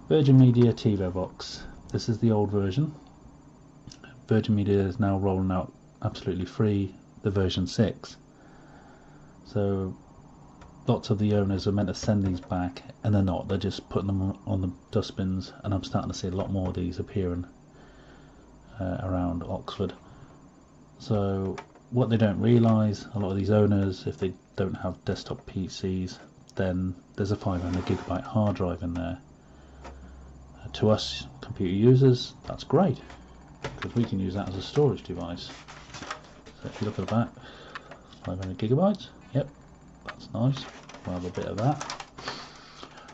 Virgin Media Tivo Box. This is the old version. Virgin Media is now rolling out absolutely free the version 6. So lots of the owners are meant to send these back, and they're not. They're just putting them on the dustbins, and I'm starting to see a lot more of these appearing around Oxford. So what they don't realise, a lot of these owners, if they don't have desktop PCs, then there's a 500GB hard drive in there. To us computer users, that's great, because we can use that as a storage device. So if you look at the back, 500GB, yep, that's nice. We'll have a bit of that.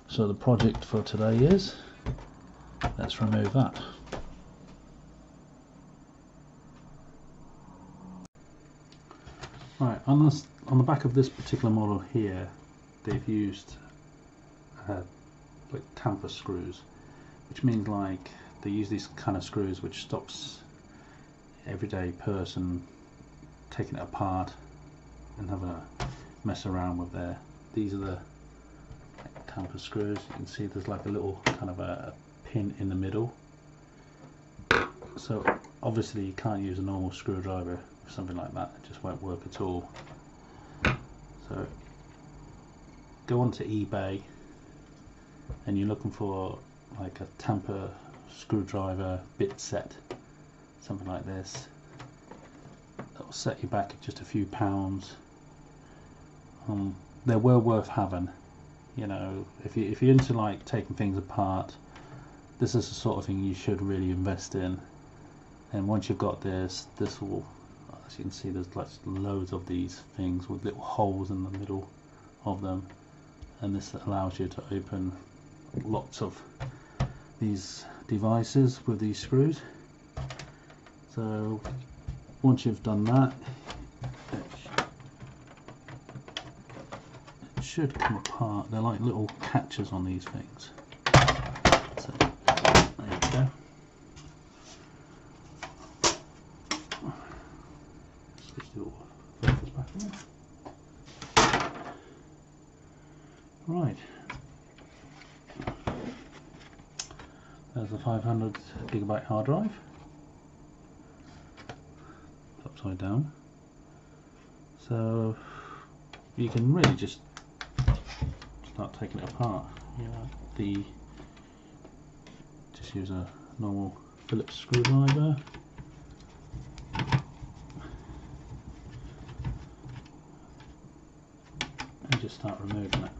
So the project for today is, let's remove that. Right, on the back of this particular model here, they've used like tamper screws, which means like they use these kind of screws which stops everyday person taking it apart and having a mess around with there. These are the tamper screws. You can see there's like a little kind of a pin in the middle. So obviously you can't use a normal screwdriver for something like that, it just won't work at all. So go onto eBay and you're looking for like a tamper screwdriver bit set, something like this. That'll set you back just a few pounds. They're well worth having. You know, if you're into like taking things apart, this is the sort of thing you should really invest in. And once you've got this will, as you can see, there's like loads of these things with little holes in the middle of them, and this allows you to open lots of these devices with these screws. So once you've done that, it should come apart. They're like little catches on these things. So there you go. Switch the focus back on. Right. There's a 500GB hard drive, upside down. So you can really just start taking it apart. Yeah, just use a normal Phillips screwdriver. And just start removing it.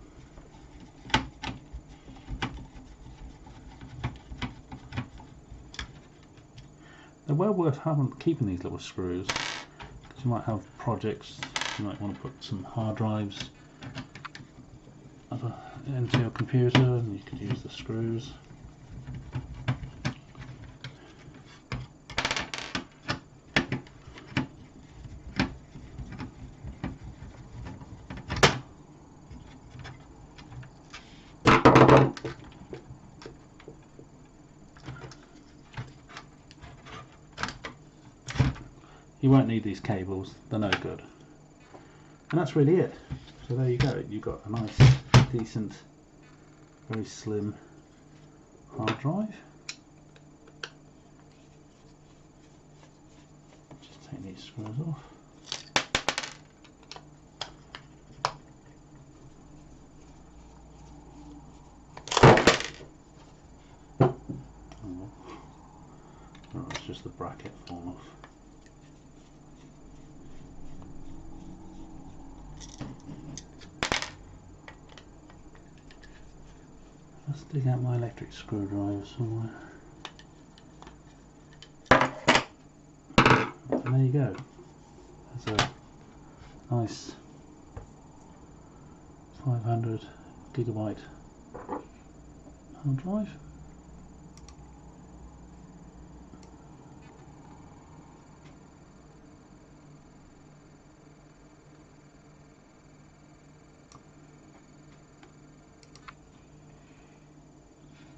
They're well worth keeping these little screws, because you might have projects, you might want to put some hard drives into your computer, and you could use the screws. You won't need these cables, they're no good. And that's really it. So there you go, you've got a nice, decent, very slim hard drive. Just take these screws off. Oh, it's just the bracket falling off. Let's dig out my electric screwdriver somewhere. And there you go. There's a nice 500GB hard drive.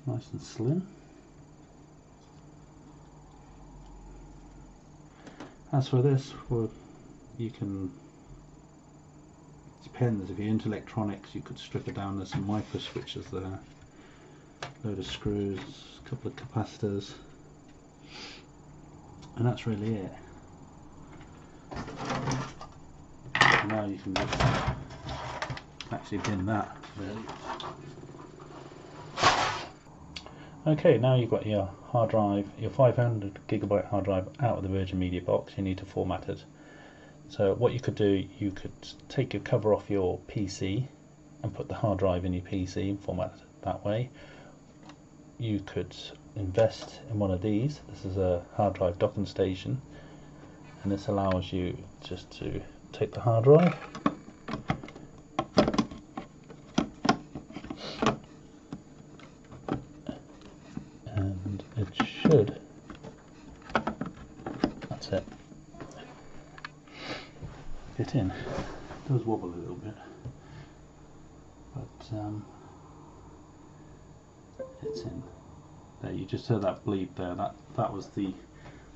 Nice and slim. As for this, well, you can, it depends, if you're into electronics you could strip it down, there's some micro switches there, load of screws, a couple of capacitors, and that's really it. And now you can just actually bin that really. Okay, now you've got your hard drive, your 500GB hard drive out of the Virgin Media box. You need to format it. So what you could do, you could take your cover off your PC and put the hard drive in your PC and format it that way. You could invest in one of these. This is a hard drive docking station, and this allows you just to take the hard drive and it should, that's it, fit in. It does wobble a little bit, but it's in. There, you just heard that bleep there. That was the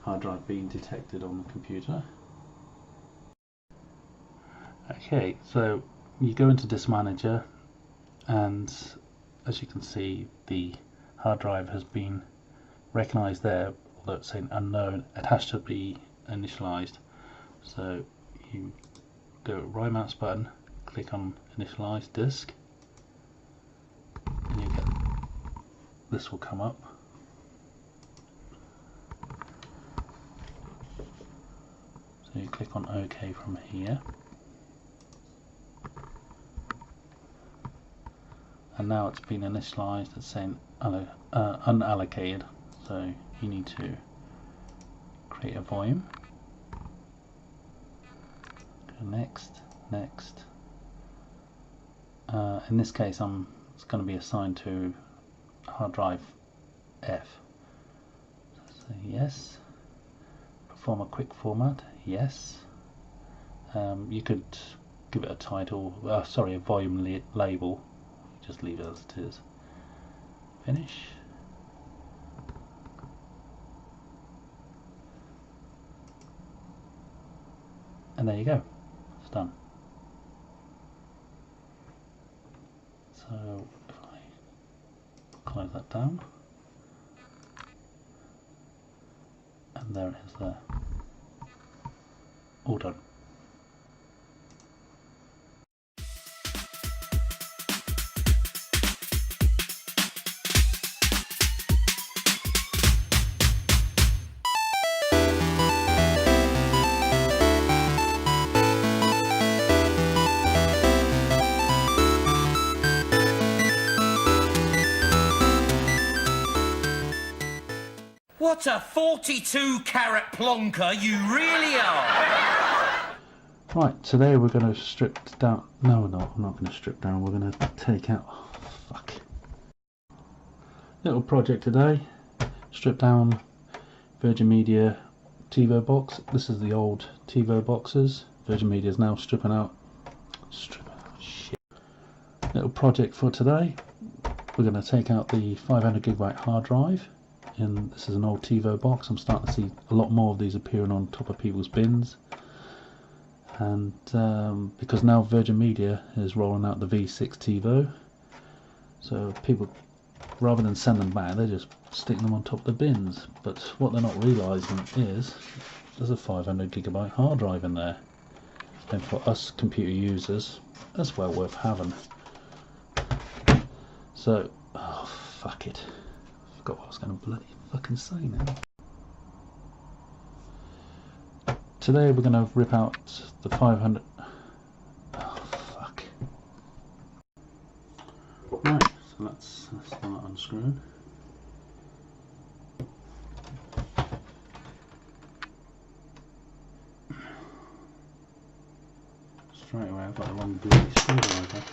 hard drive being detected on the computer. Okay, so you go into Disk Manager, and as you can see, the hard drive has been recognised there, although it's saying unknown. It has to be initialized. So you go right mouse button, click on Initialize Disk, and you get this will come up. So you click on OK from here, and now it's been initialized. It's saying unallocated, so you need to create a volume. Go next. In this case, it's going to be assigned to hard drive F. So yes. Perform a quick format. Yes. You could give it a title. Sorry, a volume label. Just leave it as it is. Finish. And there you go. It's done. So if I close that down, and there it is there. All done. What a 42-carat plonker you really are! Right, today we're going to strip down. No, we're not. I'm not going to strip down. We're going to take out. Oh, fuck. Little project today. Strip down Virgin Media Tivo Box. This is the old Tivo boxes. Virgin Media is now stripping out. Shit. Little project for today. We're going to take out the 500GB hard drive. And this is an old Tivo box. I'm starting to see a lot more of these appearing on top of people's bins, and because now Virgin Media is rolling out the V6 Tivo, so people, rather than send them back, they're just sticking them on top of the bins. But what they're not realising is there's a 500GB hard drive in there, and for us computer users that's well worth having. So, oh fuck it, forgot what I was going to bloody fucking say now. Today we're going to rip out the 500. Oh fuck. Right, so let's start unscrewing. Straight away I've got the wrong bloody screwdriver.